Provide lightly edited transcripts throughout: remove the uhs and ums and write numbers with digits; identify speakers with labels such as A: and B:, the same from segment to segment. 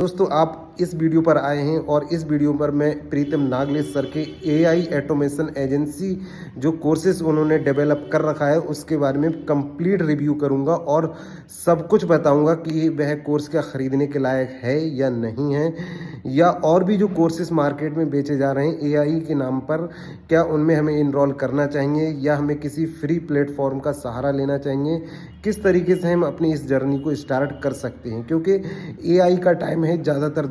A: दोस्तों आप इस वीडियो पर आए हैं और इस वीडियो पर मैं प्रीतम नागले सर के एआई ऑटोमेशन एजेंसी जो कोर्सेज उन्होंने डेवलप कर रखा है उसके बारे में कंप्लीट रिव्यू करूंगा और सब कुछ बताऊंगा कि वह कोर्स क्या ख़रीदने के लायक है या नहीं है, या और भी जो कोर्सेज मार्केट में बेचे जा रहे हैं एआई के नाम पर, क्या उनमें हमें इनरोल करना चाहिए या हमें किसी फ्री प्लेटफॉर्म का सहारा लेना चाहिए, किस तरीके से हम अपनी इस जर्नी को स्टार्ट कर सकते हैं। क्योंकि एआई का टाइम है, ज़्यादातर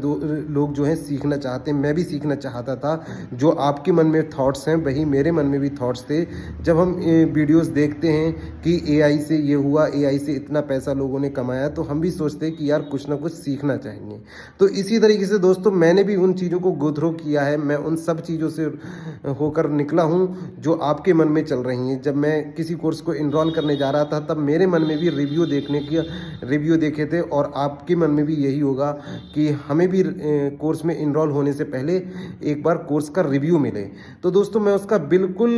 A: लोग जो हैं सीखना चाहते हैं, मैं भी सीखना चाहता था। जो आपके मन में थॉट्स हैं वही मेरे मन में भी थॉट्स थे। जब हम वीडियोस देखते हैं कि एआई से ये हुआ, एआई से इतना पैसा लोगों ने कमाया, तो हम भी सोचते हैं कि यार कुछ ना कुछ सीखना चाहिए। तो इसी तरीके से दोस्तों मैंने भी उन चीज़ों को गो थ्रू किया है, मैं उन सब चीज़ों से होकर निकला हूँ जो आपके मन में चल रही हैं। जब मैं किसी कोर्स को इनरोल करने जा रहा था तब मेरे मन में भी रिव्यू देखे थे, और आपके मन में भी यही होगा कि हमें भी कोर्स में इनरोल होने से पहले एक बार कोर्स का रिव्यू मिले। तो दोस्तों मैं उसका बिल्कुल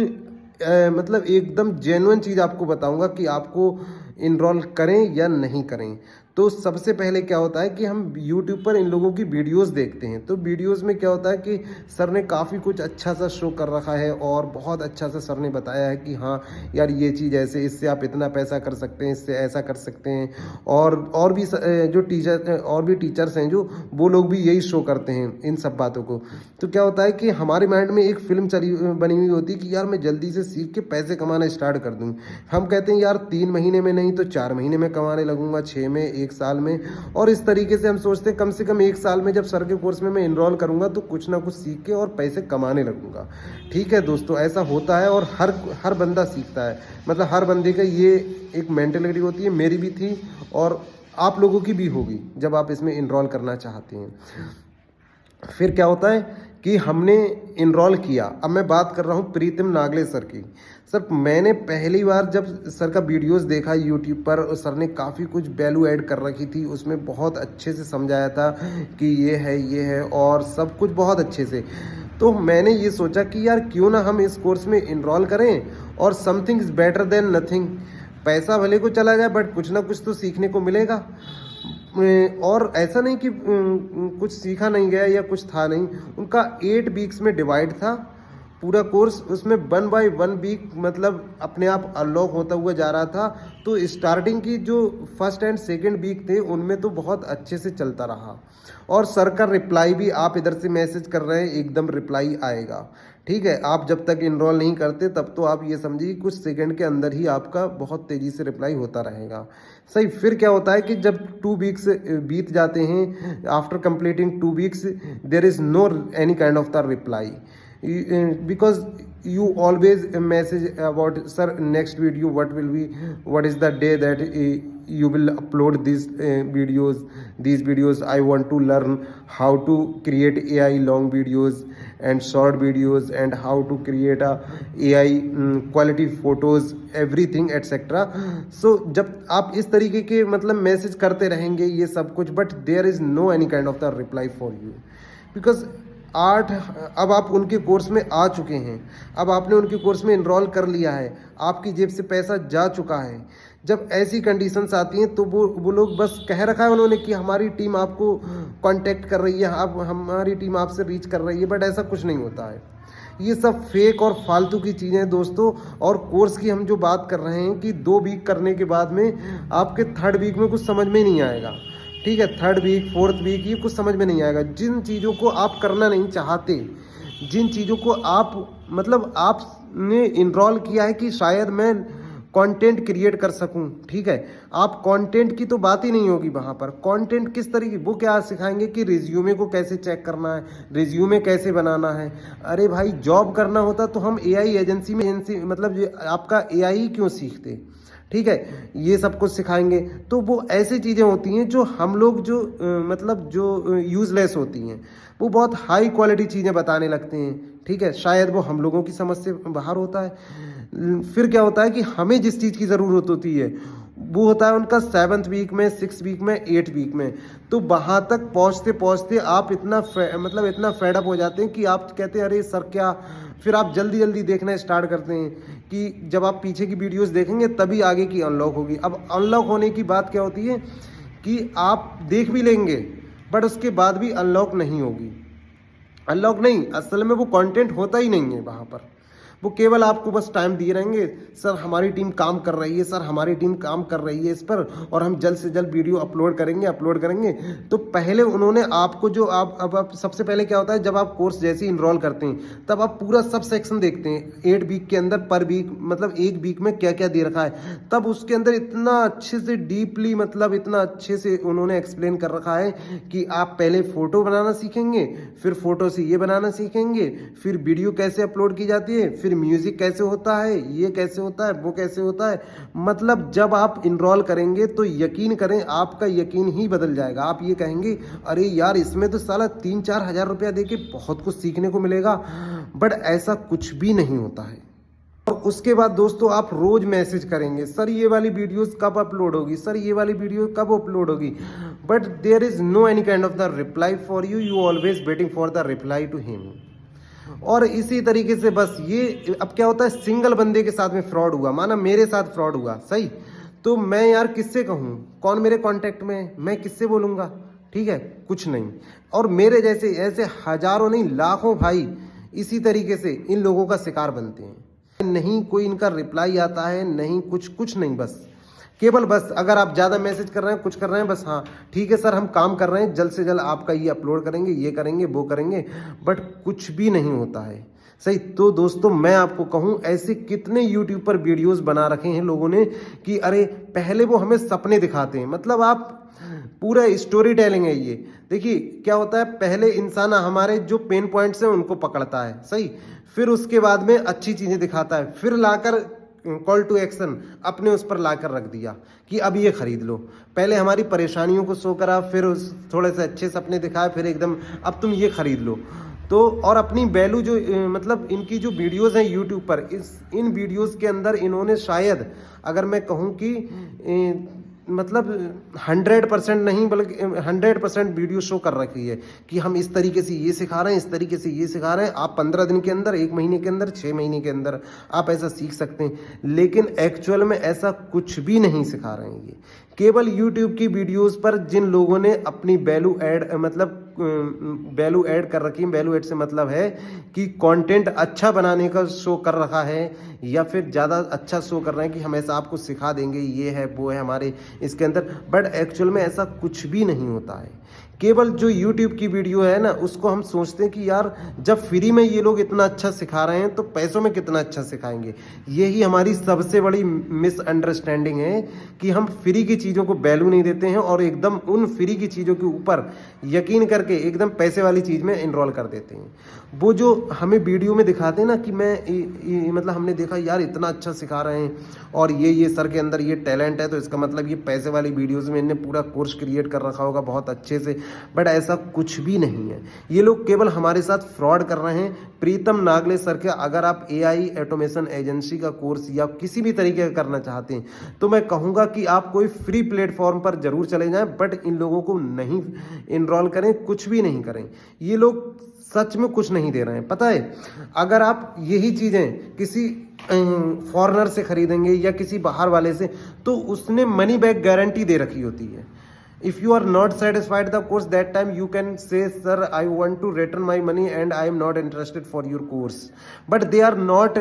A: मतलब एकदम जेन्युइन चीज़ आपको बताऊंगा कि आपको इनरोल करें या नहीं करें। तो सबसे पहले क्या होता है कि हम यूट्यूब पर इन लोगों की वीडियोस देखते हैं, तो वीडियोस में क्या होता है कि सर ने काफ़ी कुछ अच्छा सा शो कर रखा है और बहुत अच्छा सा सर ने बताया है कि हाँ यार ये चीज़ ऐसे, इससे आप इतना पैसा कर सकते हैं, इससे ऐसा कर सकते हैं। और भी जो टीचर्स हैं जो वो लोग भी यही शो करते हैं इन सब बातों को। तो क्या होता है कि हमारे माइंड में एक फिल्म बनी हुई होती है कि यार मैं जल्दी से सीख के पैसे कमाना स्टार्ट कर दूँ। हम कहते हैं यार 3 महीने में नहीं तो 4 महीने में कमाने लगूंगा, 6 में, 1 साल में। और इस तरीके से हम सोचते हैं कम से कम 1 साल में जब सर के कोर्स में मैं इनरोल करूंगा तो कुछ ना कुछ सीख के और पैसे कमाने लगूंगा। ठीक है दोस्तों, ऐसा होता है और हर बंदा सीखता है, मतलब हर बंदे का ये एक मेंटेलिटी होती है, मेरी भी थी और आप लोगों की भी होगी जब आप इसमें इनरोल करना चाहते हैं। फिर क्या होता है कि हमने इनरोल किया। अब मैं बात कर रहा हूँ प्रीतम नागले सर की। सर मैंने पहली बार जब सर का वीडियोस देखा यूट्यूब पर, सर ने काफ़ी कुछ वैल्यू ऐड कर रखी थी, उसमें बहुत अच्छे से समझाया था कि ये है और सब कुछ बहुत अच्छे से। तो मैंने ये सोचा कि यार क्यों ना हम इस कोर्स में इनरोल करें, और something is better than nothing. पैसा भले को चला जाए बट कुछ ना कुछ तो सीखने को मिलेगा। और ऐसा नहीं कि कुछ सीखा नहीं गया या कुछ था नहीं। उनका 8 वीक्स में डिवाइड था पूरा कोर्स, उसमें 1 बाय 1 वीक मतलब अपने आप अनलॉक होता हुआ जा रहा था। तो स्टार्टिंग की जो फर्स्ट एंड सेकंड वीक थे उनमें तो बहुत अच्छे से चलता रहा, और सर का रिप्लाई भी, आप इधर से मैसेज कर रहे हैं एकदम रिप्लाई आएगा। ठीक है, आप जब तक इनरोल नहीं करते तब तो आप ये समझिए कुछ सेकंड के अंदर ही आपका बहुत तेज़ी से रिप्लाई होता रहेगा। सही। फिर क्या होता है कि जब 2 वीक्स बीत जाते हैं, after completing 2 weeks there is no any kind of the reply, because you always message about sir next video what is the day that you will upload these videos. I want to learn how to create AI long videos and short videos and how to create a AI quality photos everything etc. So जब आप इस तरीके के मतलब message करते रहेंगे ये सब कुछ, but there is no any kind of the reply for you because अब आप उनके कोर्स में आ चुके हैं, अब आपने उनके कोर्स में इनरोल कर लिया है, आपकी जेब से पैसा जा चुका है। जब ऐसी कंडीशंस आती हैं तो वो लोग बस कह रखा है उन्होंने कि हमारी टीम आपको कांटेक्ट कर रही है, आप हमारी टीम आपसे रीच कर रही है, बट ऐसा कुछ नहीं होता है। ये सब फेक और फालतू की चीज़ें हैं दोस्तों। और कोर्स की हम जो बात कर रहे हैं कि 2 वीक करने के बाद में आपके 3rd वीक में कुछ समझ में नहीं आएगा। ठीक है, 3rd वीक 4th वीक ये कुछ समझ में नहीं आएगा। जिन चीज़ों को आप करना नहीं चाहते, जिन चीज़ों को आप मतलब आपने इनरोल किया है कि शायद मैं कंटेंट क्रिएट कर सकूं, ठीक है, आप कंटेंट की तो बात ही नहीं होगी वहाँ पर। कंटेंट किस तरीके, वो क्या सिखाएंगे कि रिज्यूमे को कैसे चेक करना है, रिज्यूमे कैसे बनाना है। अरे भाई जॉब करना होता तो हम एआई एजेंसी में मतलब आपका एआई क्यों सीखते। ठीक है, ये सब कुछ सिखाएंगे। तो वो ऐसी चीज़ें होती हैं जो हम लोग जो मतलब जो यूज़लेस होती हैं, वो बहुत हाई क्वालिटी चीज़ें बताने लगते हैं। ठीक है, शायद वो हम लोगों की समझ से बाहर होता है। फिर क्या होता है कि हमें जिस चीज़ की ज़रूरत होती है वो होता है उनका 7th वीक में, 6th वीक में, 8th वीक में। तो वहाँ तक पहुँचते पहुँचते आप इतना फेडअप हो जाते हैं कि आप कहते हैं अरे सर क्या। फिर आप जल्दी जल्दी देखना स्टार्ट करते हैं कि जब आप पीछे की वीडियोस देखेंगे तभी आगे की अनलॉक होगी। अब अनलॉक होने की बात क्या होती है कि आप देख भी लेंगे बट उसके बाद भी अनलॉक नहीं होगी। अनलॉक नहीं, असल में वो कंटेंट होता ही नहीं है वहाँ पर। वो केवल आपको बस टाइम दिए रहेंगे, सर हमारी टीम काम कर रही है, सर हमारी टीम काम कर रही है इस पर, और हम जल्द से जल्द वीडियो अपलोड करेंगे। तो पहले उन्होंने आपको जो आप सबसे पहले क्या होता है, जब आप कोर्स जैसे ही इनरोल करते हैं तब आप पूरा सब सेक्शन देखते हैं 8 वीक के अंदर, पर वीक मतलब एक वीक में क्या क्या दे रखा है। तब उसके अंदर इतना अच्छे से डीपली, मतलब इतना अच्छे से उन्होंने एक्सप्लेन कर रखा है कि आप पहले फ़ोटो बनाना सीखेंगे, फिर फ़ोटो से ये बनाना सीखेंगे, फिर वीडियो कैसे अपलोड की जाती है, फिर म्यूजिक कैसे होता है, ये कैसे होता है, वो कैसे होता है। मतलब जब आप इनरोल करेंगे तो यकीन करें, आपका यकीन ही बदल जाएगा। आप ये कहेंगे अरे यार इसमें तो साला 3-4 हज़ार रुपया देके बहुत कुछ सीखने को मिलेगा, बट ऐसा कुछ भी नहीं होता है। और उसके बाद दोस्तों आप रोज मैसेज करेंगे, सर ये वाली वीडियोस कब अपलोड होगी, सर ये वाली वीडियो कब अपलोड होगी, but there is no any kind of the reply for you, you always waiting for the reply to him. और इसी तरीके से बस ये अब क्या होता है, सिंगल बंदे के साथ में फ्रॉड हुआ, माना मेरे साथ फ्रॉड हुआ, सही, तो मैं यार किससे कहूँ, कौन मेरे कांटेक्ट में, मैं किससे बोलूँगा, ठीक है, कुछ नहीं। और मेरे जैसे ऐसे हजारों नहीं लाखों भाई इसी तरीके से इन लोगों का शिकार बनते हैं। नहीं कोई इनका रिप्लाई आता है, नहीं कुछ नहीं, बस केवल बस अगर आप ज़्यादा मैसेज कर रहे हैं, कुछ कर रहे हैं, बस हाँ ठीक है सर हम काम कर रहे हैं, जल्द से जल्द आपका ये अपलोड करेंगे, ये करेंगे, वो करेंगे, बट कुछ भी नहीं होता है, सही। तो दोस्तों मैं आपको कहूँ, ऐसे कितने यूट्यूब पर वीडियोस बना रखे हैं लोगों ने कि अरे पहले वो हमें सपने दिखाते हैं, मतलब आप पूरा स्टोरी टेलिंग है ये। देखिए क्या होता है, पहले इंसान हमारे जो पेन पॉइंट्स हैं उनको पकड़ता है, सही, फिर उसके बाद में अच्छी चीज़ें दिखाता है, फिर लाकर कॉल टू एक्शन अपने उस पर लाकर रख दिया कि अब ये खरीद लो। पहले हमारी परेशानियों को शो करा, फिर उस थोड़े से अच्छे सपने दिखाए, फिर एकदम अब तुम ये खरीद लो। तो और अपनी वैल्यू जो मतलब इनकी जो वीडियोस हैं यूट्यूब पर, इन वीडियोस के अंदर इन्होंने शायद अगर मैं कहूँ कि मतलब 100% नहीं बल्कि 100% वीडियो शो कर रखी है कि हम इस तरीके से ये सिखा रहे हैं, इस तरीके से ये सिखा रहे हैं, आप 15 दिन के अंदर, 1 महीने के अंदर, 6 महीने के अंदर आप ऐसा सीख सकते हैं। लेकिन एक्चुअल में ऐसा कुछ भी नहीं सिखा रहे हैं ये। केवल यूट्यूब की वीडियोस पर जिन लोगों ने अपनी वैल्यू ऐड मतलब वैल्यू ऐड कर रखी है, वैल्यू ऐड से मतलब है कि कंटेंट अच्छा बनाने का शो कर रखा है, या फिर ज़्यादा अच्छा शो कर रहे हैं कि हम ऐसा आपको सिखा देंगे, ये है वो है हमारे इसके अंदर, बट एक्चुअल में ऐसा कुछ भी नहीं होता है। केवल जो YouTube की वीडियो है ना, उसको हम सोचते हैं कि यार जब फ्री में ये लोग इतना अच्छा सिखा रहे हैं तो पैसों में कितना अच्छा सिखाएंगे। यही हमारी सबसे बड़ी मिसअंडरस्टैंडिंग है कि हम फ्री की चीज़ों को वैल्यू नहीं देते हैं और एकदम उन फ्री की चीज़ों के ऊपर यकीन करके एकदम पैसे वाली चीज़ में इनरोल कर देते हैं। वो जो हमें वीडियो में दिखाते हैं ना कि मतलब हमने देखा यार इतना अच्छा सिखा रहे हैं और ये सर के अंदर ये टैलेंट है, तो इसका मतलब ये पैसे वाली वीडियोज़ में इन्हें पूरा कोर्स क्रिएट कर रखा होगा बहुत अच्छे से, बट ऐसा कुछ भी नहीं है। ये लोग केवल हमारे साथ फ्रॉड कर रहे हैं। प्रीतम नागले सर के अगर आप AI ऑटोमेशन एजेंसी का कोर्स या किसी भी तरीके का करना चाहते हैं तो मैं कहूँगा कि आप कोई फ्री प्लेटफॉर्म पर जरूर चले जाएं, बट इन लोगों को नहीं इनरोल करें, कुछ भी नहीं करें। ये लोग सच में कुछ नहीं दे रहे हैं। पता है, अगर आप यही चीज़ें किसी फॉरेनर से खरीदेंगे या किसी बाहर वाले से, तो उसने मनी बैक गारंटी दे रखी होती है। If you are not satisfied the course, that time you can say, sir, I want to return my money and I am not interested for your course. But they are not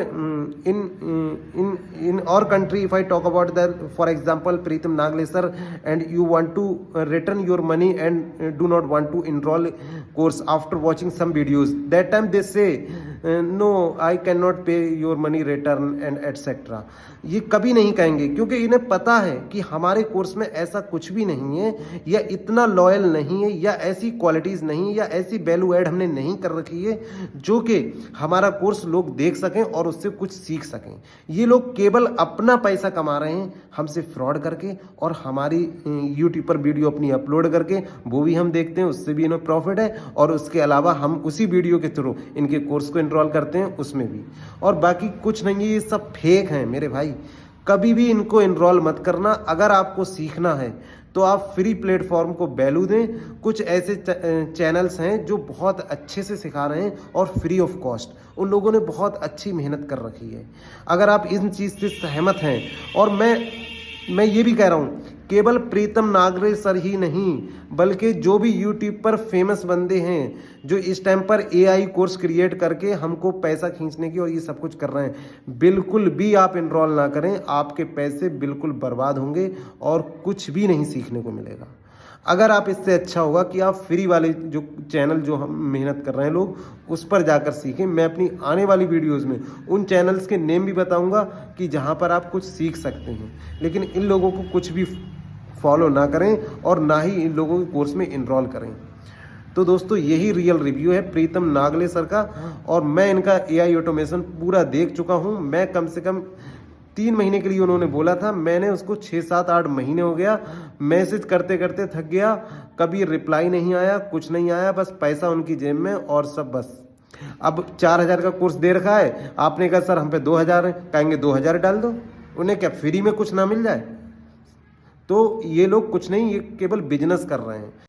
A: in our country. If I talk about that, for example, Preetam Nagle sir, and you want to return your money and do not want to enroll course after watching some videos, that time they say no, I cannot pay your money return and etc. ये कभी नहीं कहेंगे क्योंकि इन्हें पता है कि हमारे कोर्स में ऐसा कुछ भी नहीं है, या इतना लॉयल नहीं है, या ऐसी क्वालिटीज़ नहीं है, या ऐसी वैल्यू ऐड हमने नहीं कर रखी है जो कि हमारा कोर्स लोग देख सकें और उससे कुछ सीख सकें। ये लोग केवल अपना पैसा कमा रहे हैं हमसे फ्रॉड करके, और हमारी यूट्यूब पर वीडियो अपनी अपलोड करके वो भी हम देखते हैं, उससे भी इन्हें प्रॉफिट है, और उसके अलावा हम उसी वीडियो के थ्रू इनके कोर्स को इनरोल करते हैं उसमें भी, और बाकी कुछ नहीं है। ये सब फेक हैं मेरे भाई, कभी भी इनको इनरोल मत करना। अगर आपको सीखना है तो आप फ्री प्लेटफॉर्म को वैल्यू दें। कुछ ऐसे चैनल्स हैं जो बहुत अच्छे से सिखा रहे हैं और फ्री ऑफ कॉस्ट, उन लोगों ने बहुत अच्छी मेहनत कर रखी है। अगर आप इन चीज़ से सहमत हैं, और मैं ये भी कह रहा हूँ केवल प्रीतम नागरे सर ही नहीं, बल्कि जो भी यूट्यूब पर फेमस बंदे हैं जो इस टाइम पर एआई कोर्स क्रिएट करके हमको पैसा खींचने की और ये सब कुछ कर रहे हैं, बिल्कुल भी आप इनरोल ना करें। आपके पैसे बिल्कुल बर्बाद होंगे और कुछ भी नहीं सीखने को मिलेगा। अगर आप इससे अच्छा होगा कि आप फ्री वाले जो चैनल जो हम मेहनत कर रहे हैं लोग उस पर जाकर सीखें। मैं अपनी आने वाली वीडियोस में उन चैनल्स के नेम भी बताऊंगा कि जहां पर आप कुछ सीख सकते हैं, लेकिन इन लोगों को कुछ भी फॉलो ना करें और ना ही इन लोगों के कोर्स में इनरोल करें। तो दोस्तों यही रियल रिव्यू है प्रीतम नागले सर का, और मैं इनका एआई ऑटोमेशन पूरा देख चुका हूं। मैं कम से कम 3 महीने के लिए उन्होंने बोला था, मैंने उसको 6, 7, 8 महीने हो गया, मैसेज करते करते थक गया, कभी रिप्लाई नहीं आया, कुछ नहीं आया, बस पैसा उनकी जेब में और सब बस। अब 4000 का कोर्स दे रखा है, आपने कहा सर हम पे 2000 है, कहेंगे 2000 डाल दो। उन्हें क्या फ्री में कुछ ना मिल जाए? तो ये लोग कुछ नहीं, ये केवल बिजनेस कर रहे हैं।